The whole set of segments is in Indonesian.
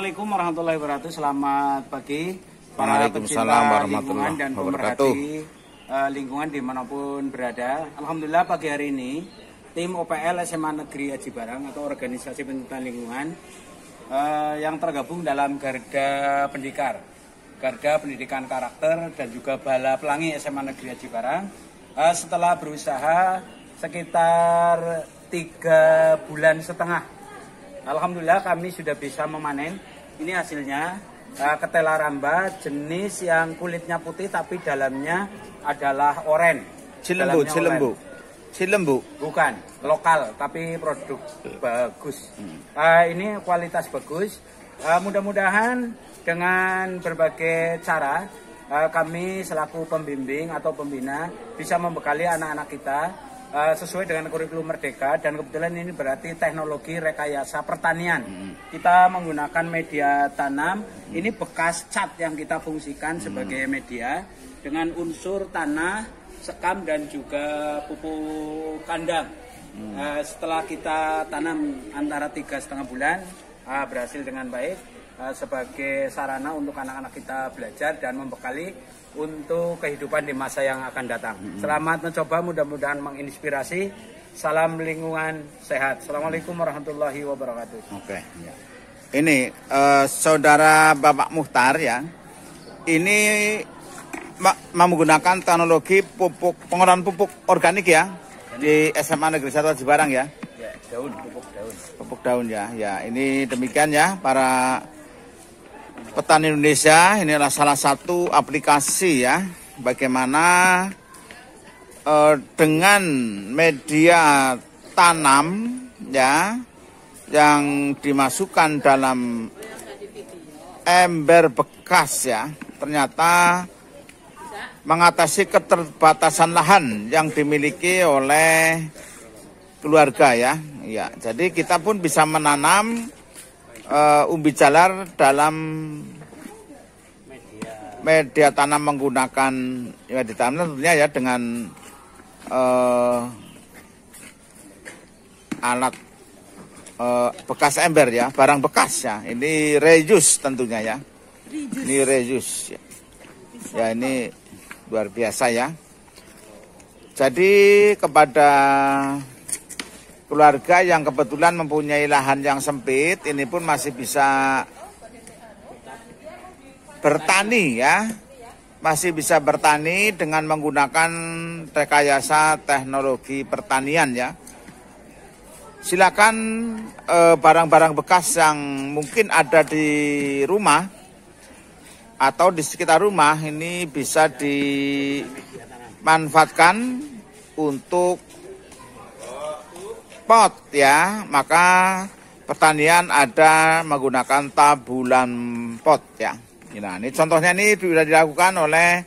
Assalamualaikum warahmatullahi wabarakatuh. Selamat pagi para pecinta lingkungan dan pemerhati lingkungan dimanapun berada. Alhamdulillah pagi hari ini tim OPL SMA Negeri Aji Barang atau Organisasi Pencinta Lingkungan yang tergabung dalam Garda Pendidikan Karakter dan juga Bala Pelangi SMA Negeri Aji Barang setelah berusaha sekitar 3,5 bulan. Alhamdulillah kami sudah bisa memanen. Ini hasilnya ketela ramba jenis yang kulitnya putih tapi dalamnya adalah oranye. Cilembu. Bukan, lokal tapi produk bagus. Ini kualitas bagus. Mudah-mudahan dengan berbagai cara kami selaku pembimbing atau pembina bisa membekali anak-anak kita sesuai dengan kurikulum Merdeka, dan kebetulan ini berarti teknologi rekayasa pertanian. Kita menggunakan media tanam, ini bekas cat yang kita fungsikan sebagai media dengan unsur tanah, sekam dan juga pupuk kandang. Setelah kita tanam antara 3,5 bulan berhasil dengan baik sebagai sarana untuk anak-anak kita belajar dan membekali untuk kehidupan di masa yang akan datang. Selamat mencoba, mudah-mudahan menginspirasi. Salam lingkungan sehat. Assalamualaikum warahmatullahi wabarakatuh. Oke. Ini saudara Bapak Muhtar ya. Ini menggunakan teknologi pengolahan pupuk organik ya di SMA Negeri 1 Aji Barang ya. Ya, pupuk daun. Pupuk daun ya. Ya, ini demikian ya para petani Indonesia. Ini adalah salah satu aplikasi ya, bagaimana dengan media tanam ya yang dimasukkan dalam ember bekas ya, ternyata mengatasi keterbatasan lahan yang dimiliki oleh keluarga ya. Ya, jadi kita pun bisa menanam umbi jalar dalam media tanam menggunakan media tanam tentunya ya dengan alat bekas ember ya, barang bekas ya. Ini reuse tentunya ya. Ini reuse ya. Ya, ini luar biasa ya. Jadi kepada keluarga yang kebetulan mempunyai lahan yang sempit, ini pun masih bisa bertani ya. Masih bisa bertani dengan menggunakan rekayasa teknologi pertanian ya. Silakan barang-barang bekas yang mungkin ada di rumah atau di sekitar rumah ini bisa dimanfaatkan untuk pot ya, maka pertanian ada menggunakan tabulan pot ya. Nah, ini contohnya ini sudah dilakukan oleh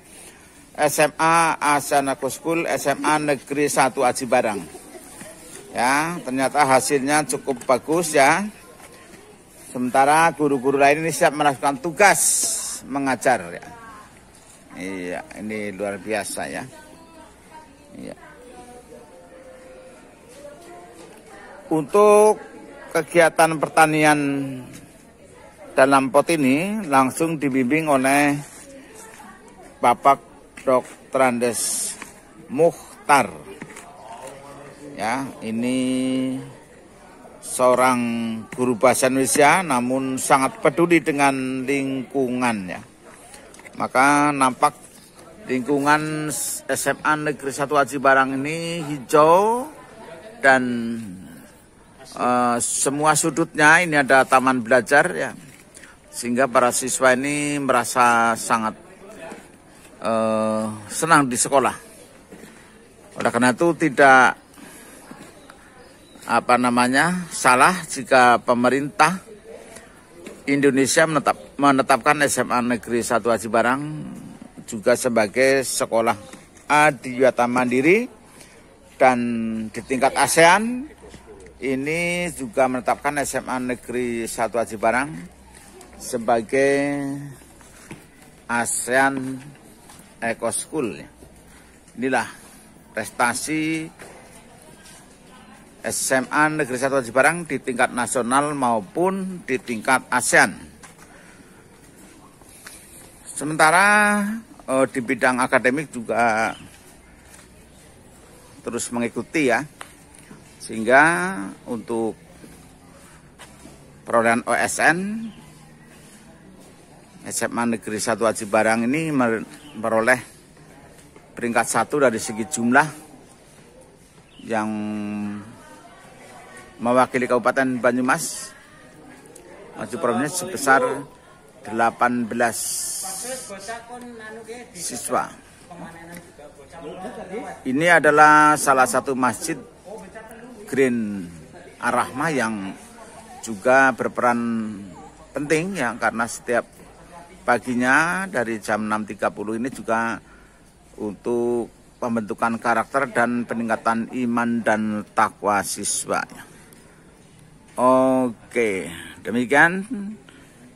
SMA Asanako School SMA Negeri 1 Aji Barang. Ya, ternyata hasilnya cukup bagus ya. Sementara guru-guru lain ini siap melakukan tugas mengajar ya. Iya, ini luar biasa ya. Iya. Untuk kegiatan pertanian dalam pot ini langsung dibimbing oleh Bapak Dr. Andes Muhtar. Ya, ini seorang guru bahasa Indonesia namun sangat peduli dengan lingkungan ya. Maka nampak lingkungan SMA Negeri 1 Aji Barang ini hijau dan semua sudutnya ini ada taman belajar ya, sehingga para siswa ini merasa sangat senang di sekolah. Oleh karena itu tidak salah jika pemerintah Indonesia menetapkan SMA Negeri 1 Aji Barang juga sebagai sekolah adiwiyata mandiri, dan di tingkat ASEAN ini juga menetapkan SMA Negeri 1 Aji Barang sebagai ASEAN Eco School. Inilah prestasi SMA Negeri 1 Aji Barang di tingkat nasional maupun di tingkat ASEAN. Sementara di bidang akademik juga terus mengikuti ya, sehingga untuk perolehan OSN SMA Negeri 1 Aji Barang ini meroleh peringkat 1 dari segi jumlah yang mewakili Kabupaten Banyumas maju perolehan sebesar 18 siswa. Ini adalah salah satu masjid Green Ar-Rahmah yang juga berperan penting ya, karena setiap paginya dari jam 6.30 ini juga untuk pembentukan karakter dan peningkatan iman dan takwa siswa. Oke, demikian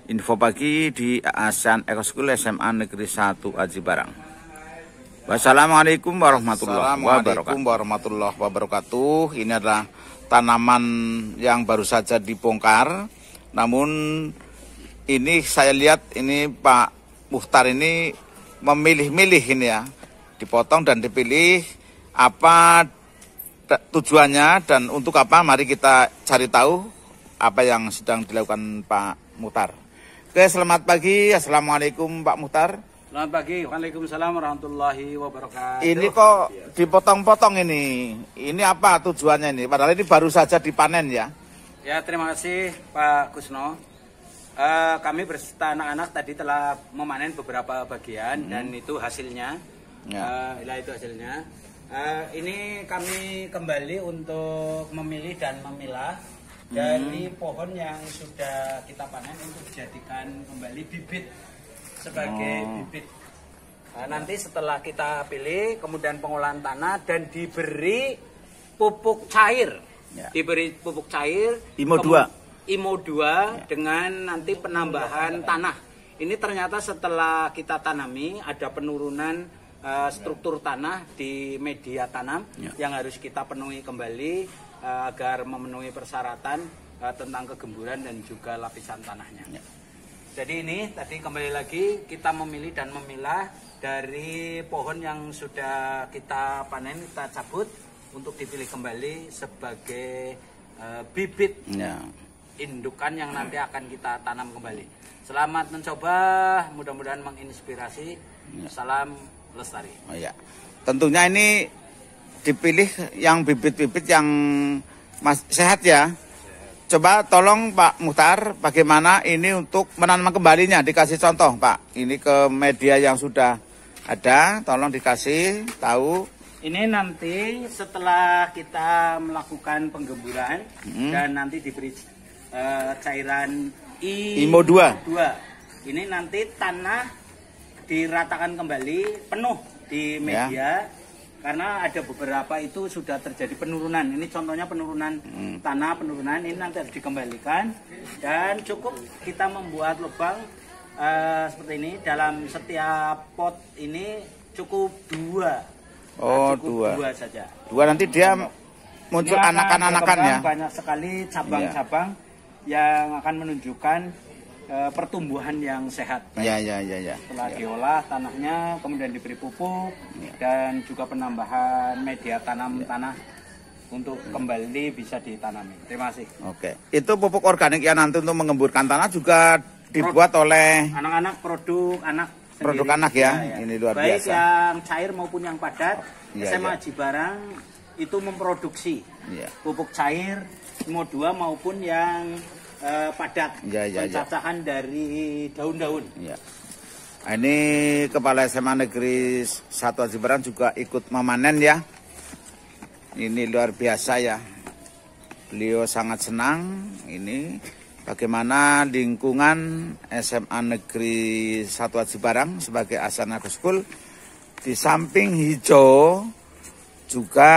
info pagi di ASEAN Eco School SMA Negeri 1 Aji Barang. Wassalamualaikum warahmatullahi wabarakatuh. Ini adalah tanaman yang baru saja dibongkar. Namun ini saya lihat ini Pak Muhtar ini memilih-milih ini ya. Dipotong dan dipilih apa tujuannya dan untuk apa. Mari kita cari tahu apa yang sedang dilakukan Pak Muhtar. Oke, selamat pagi. Assalamualaikum Pak Muhtar. Selamat pagi. Waalaikumsalam warahmatullahi wabarakatuh. Ini kok dipotong-potong ini? Ini apa tujuannya ini? Padahal ini baru saja dipanen ya. Ya, terima kasih Pak Kusno. Kami berserta anak-anak tadi telah memanen beberapa bagian dan itu hasilnya. Ya. Itu hasilnya. Ini kami kembali untuk memilih dan memilah dari pohon yang sudah kita panen untuk dijadikan kembali bibit sebagai bibit. Nanti setelah kita pilih, kemudian pengolahan tanah dan diberi pupuk cair. Ya. Diberi pupuk cair IMO 2 ya. Dengan nanti penambahan tanah. Ini ternyata setelah kita tanami ada penurunan struktur tanah di media tanam yang harus kita penuhi kembali agar memenuhi persyaratan tentang kegemburan dan juga lapisan tanahnya. Jadi ini tadi kembali lagi kita memilih dan memilah dari pohon yang sudah kita panen, kita cabut untuk dipilih kembali sebagai bibit indukan yang nanti akan kita tanam kembali. Selamat mencoba, mudah-mudahan menginspirasi. Salam lestari. Oh ya, tentunya ini dipilih yang bibit-bibit yang sehat ya. Coba tolong Pak Muhtar, bagaimana ini untuk menanam kembalinya, dikasih contoh Pak. Ini ke media yang sudah ada, tolong dikasih tahu. Ini nanti setelah kita melakukan penggemburan dan nanti diberi cairan IMO 2. Ini nanti tanah diratakan kembali penuh di media. Karena ada beberapa itu sudah terjadi penurunan. Ini contohnya penurunan tanah, penurunan ini nanti harus dikembalikan. Dan cukup kita membuat lubang seperti ini. Dalam setiap pot ini cukup 2. Cukup 2 saja. 2 nanti dia muncul anakan-anakan ya. Banyak sekali cabang-cabang yang akan menunjukkan pertumbuhan yang sehat. Ya. Setelah diolah tanahnya, kemudian diberi pupuk dan juga penambahan media tanam tanah untuk kembali bisa ditanami. Terima kasih. Oke. Itu pupuk organik yang nanti untuk mengemburkan tanah juga dibuat oleh anak-anak, produk anak ya. Ini luar biasa. Baik yang cair maupun yang padat. SMA Aji Barang itu memproduksi pupuk cair IMO 2 maupun yang padat, pencacahan dari daun-daun. Nah, ini Kepala SMA Negeri 1 Aji Barang juga ikut memanen ya. Ini luar biasa ya. Beliau sangat senang ini bagaimana lingkungan SMA Negeri 1 Aji Barang sebagai ASEAN Eco School di samping hijau juga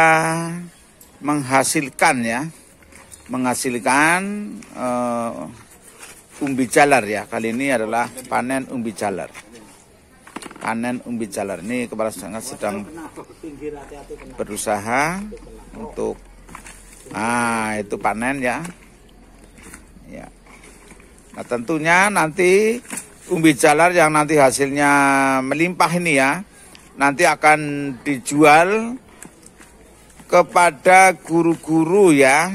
menghasilkan umbi jalar ya. Kali ini adalah panen umbi jalar. Ini Kepala Sangat sedang berusaha untuk itu panen ya. Nah, tentunya nanti umbi jalar yang nanti hasilnya melimpah ini ya, nanti akan dijual kepada guru-guru ya,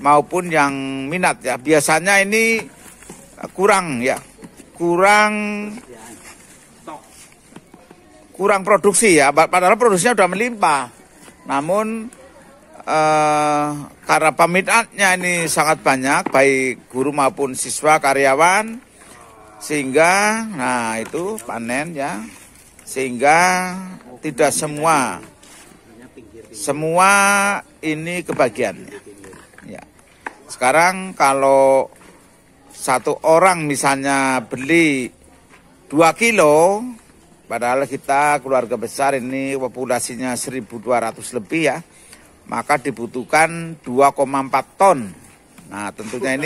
maupun yang minat ya. Biasanya ini kurang ya, kurang produksi ya, padahal produksinya sudah melimpah. Namun karena peminatnya ini sangat banyak, baik guru maupun siswa karyawan, sehingga nah itu panen ya, sehingga tidak semua ini kebagian ya. Sekarang kalau satu orang misalnya beli 2 kilo, padahal kita keluarga besar ini populasinya 1.200 lebih ya, maka dibutuhkan 2,4 ton. Nah tentunya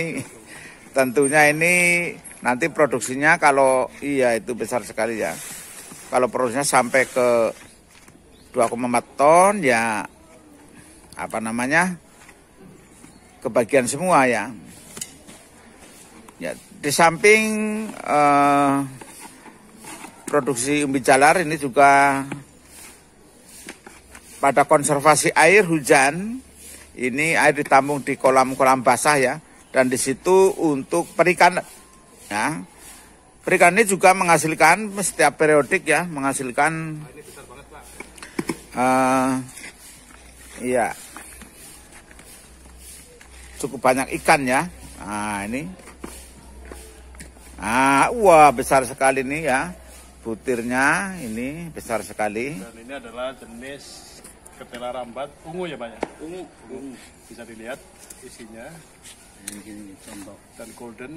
ini nanti produksinya kalau iya itu besar sekali ya. Kalau produksinya sampai ke 2,4 ton ya, apa namanya, kebagian semua ya. Ya, di samping produksi umbi jalar ini juga pada konservasi air hujan, ini air ditampung di kolam-kolam basah ya, dan di situ untuk perikanan. Ya, perikanan ini juga menghasilkan setiap periodik ya, menghasilkan iya cukup banyak ikan ya. Nah ini, wah besar sekali nih ya, butirnya ini besar sekali. Dan ini adalah jenis ketela rambat ungu ya Pak ya? Ungu. Bisa dilihat isinya. Ini contoh. Dan golden.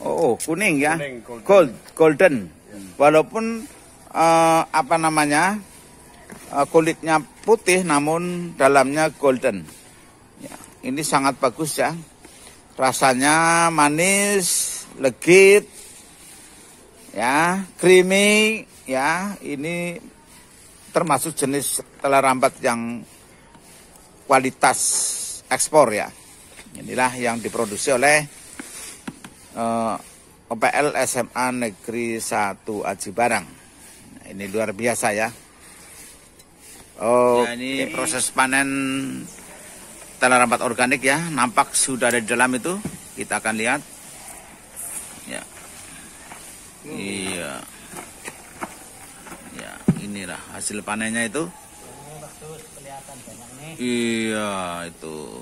Oh kuning ya, Kuning, golden. Walaupun apa namanya, kulitnya putih namun dalamnya golden. Ya, ini sangat bagus ya, rasanya manis, legit, ya, creamy. Ya, ini termasuk jenis telar rambat yang kualitas ekspor ya. Inilah yang diproduksi oleh OPL SMA Negeri 1 Aji Barang. Nah, ini luar biasa ya. Oh, ya, ini proses panen telar rambat organik ya. Nampak sudah ada di dalam itu. Kita akan lihat. Ya. Iya. Inilah hasil panennya itu. Iya itu.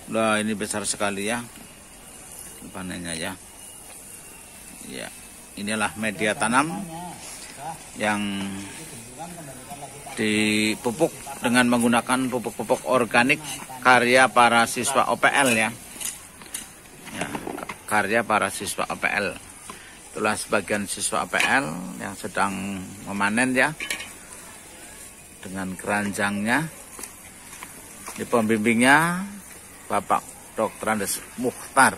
Nah ini besar sekali ya panennya ya. Ya, inilah media tanam yang dipupuk dengan menggunakan pupuk-pupuk organik karya para siswa OPL ya. Ya, karya para siswa OPL. Itulah sebagian siswa APL yang sedang memanen ya, dengan keranjangnya. Di pembimbingnya Bapak Dr. Andes Mukhtar.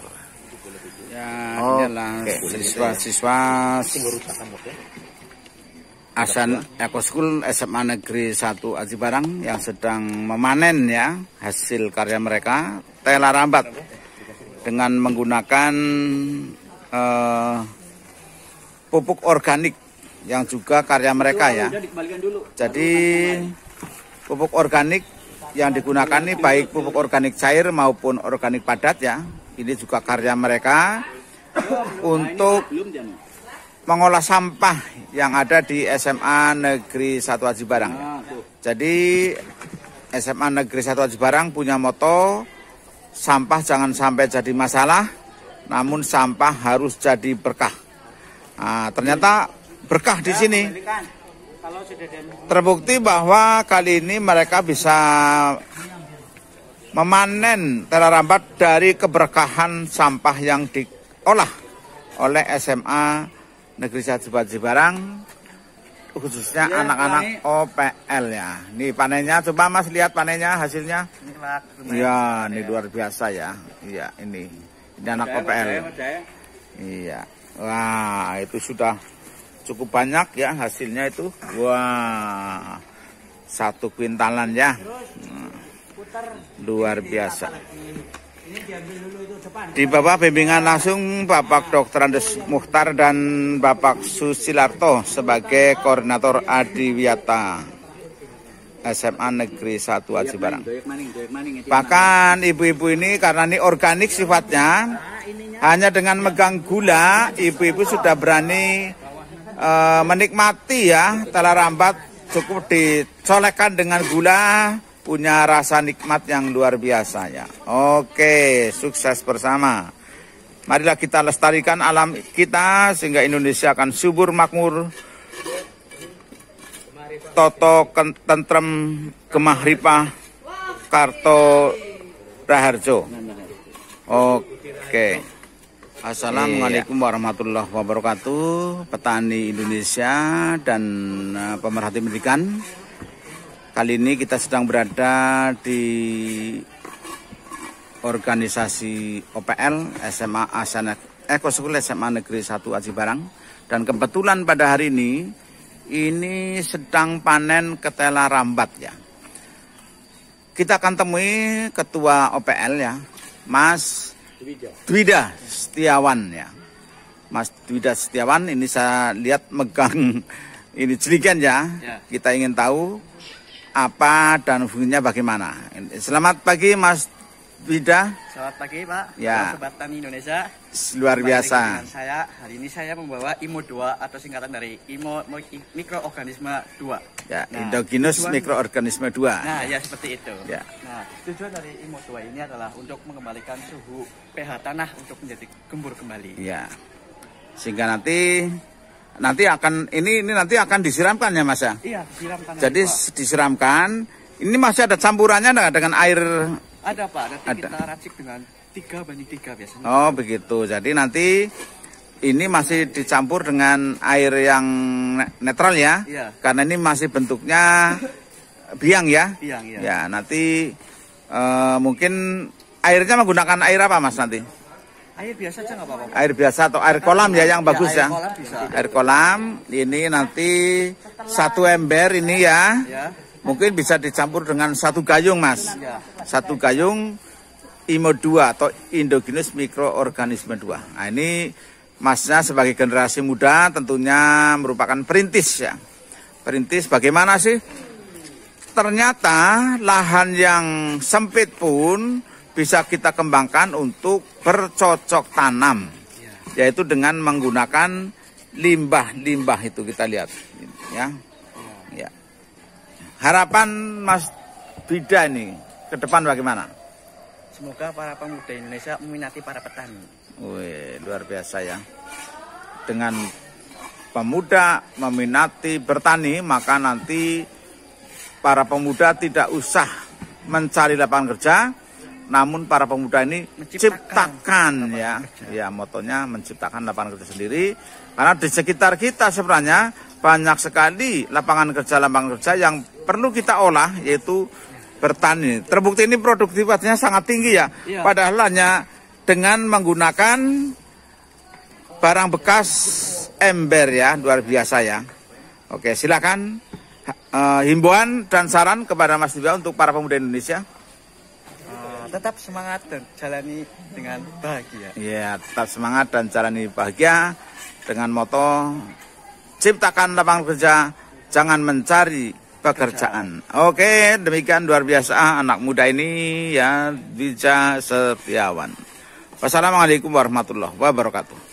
Ya, inilah siswa-siswa Asan Eco School SMA Negeri 1 Aji Barang yang sedang memanen ya hasil karya mereka, telar rambat, dengan menggunakan pupuk organik yang juga karya mereka ya. Jadi pupuk organik yang digunakan ini baik pupuk organik cair maupun organik padat ya. Ini juga karya mereka untuk mengolah sampah yang ada di SMA Negeri 1 Aji Barang. Jadi SMA Negeri 1 Aji Barang punya moto, sampah jangan sampai jadi masalah, namun sampah harus jadi berkah. Nah, ternyata berkah di sini. Terbukti bahwa kali ini mereka bisa memanen telar rambat dari keberkahan sampah yang diolah oleh SMA Negeri 1 Aji Barang, khususnya anak-anak OPL ya. Ini panennya, coba Mas lihat panennya, hasilnya. Ya, ini luar biasa ya. Iya, ini anak OPL. Iya. Wah, itu sudah cukup banyak ya hasilnya itu. Wah, 1 kuintalan ya. Luar biasa. Ini diambil dulu itu depan. Di bawah bimbingan langsung Bapak Dr. Andes Mukhtar dan Bapak Susilarto sebagai koordinator Adiwiyata SMA Negeri 1 Aji Barang. Bahkan ibu-ibu ini karena ini organik sifatnya, hanya dengan megang gula, ibu-ibu sudah berani menikmati ya telah rambat, cukup dicolekkan dengan gula, punya rasa nikmat yang luar biasa ya. Oke, sukses bersama. Marilah kita lestarikan alam kita sehingga Indonesia akan subur makmur, toto tentrem gemah ripah karto raharjo. Oke. Assalamualaikum warahmatullahi wabarakatuh, petani Indonesia dan pemerhati pendidikan. Kali ini kita sedang berada di organisasi OPL SMA School SMA Negeri 1 Aji Barang, dan kebetulan pada hari ini sedang panen ketela rambat ya. Kita akan temui ketua OPL ya, Mas Dwida Setiawan ya. Mas Dwida Setiawan ini saya lihat megang ini jeligen ya. Kita ingin tahu apa dan fungsinya bagaimana. Selamat pagi Mas Dwida. Selamat pagi Pak. Ya. Sobat Tani Indonesia. Luar biasa. Dengan saya hari ini saya membawa IMO 2 atau singkatan dari mikroorganisme 2. Ya, endogenous mikroorganisme 2. Nah, ya seperti itu. Ya. Nah, tujuan dari IMO 2 ini adalah untuk mengembalikan suhu pH tanah untuk menjadi gembur kembali. Ya. Sehingga nanti nanti akan disiramkan ya Mas ya? Iya, disiramkan. Jadi disiramkan. Ini masih ada campurannya enggak dengan air? Ada Pak, nanti ada. kita racik dengan 3:3 biasanya. Oh begitu, jadi nanti ini masih dicampur dengan air yang netral ya? Iya. Karena ini masih bentuknya biang ya? Biang, iya. Ya, nanti mungkin airnya menggunakan air apa Mas nanti? Air biasa aja nggak apa-apa. Air biasa atau air kolam ya yang bagus ya? Air kolam bisa. Air kolam, ini nanti 1 ember ini ya. Ya. Mungkin bisa dicampur dengan 1 gayung Mas. Ya. 1 gayung IMO 2 atau endogenous mikroorganisme 2. Nah ini Masnya sebagai generasi muda tentunya merupakan perintis ya. Perintis bagaimana sih? Ternyata lahan yang sempit pun bisa kita kembangkan untuk bercocok tanam. Yaitu dengan menggunakan limbah-limbah itu kita lihat ya. Ya. Harapan Mas Dwida ini ke depan bagaimana? Semoga para pemuda Indonesia meminati para petani. Wih, luar biasa ya. Dengan pemuda meminati bertani, maka nanti para pemuda tidak usah mencari lapangan kerja, namun para pemuda ini menciptakan ya. Ya, motonya menciptakan lapangan kerja sendiri. Karena di sekitar kita sebenarnya banyak sekali lapangan kerja yang perlu kita olah, yaitu bertani. Terbukti ini produktivitasnya sangat tinggi ya. Iya. Padahal hanya dengan menggunakan barang bekas ember ya, luar biasa ya. Oke, silakan himbauan dan saran kepada Mas Dwida untuk para pemuda Indonesia. Tetap semangat dan jalani dengan bahagia. Ya, tetap semangat dan jalani bahagia dengan moto ciptakan lapangan kerja, jangan mencari pekerjaan. Oke, demikian luar biasa anak muda ini ya, Dwida Setiawan. Wassalamualaikum warahmatullahi wabarakatuh.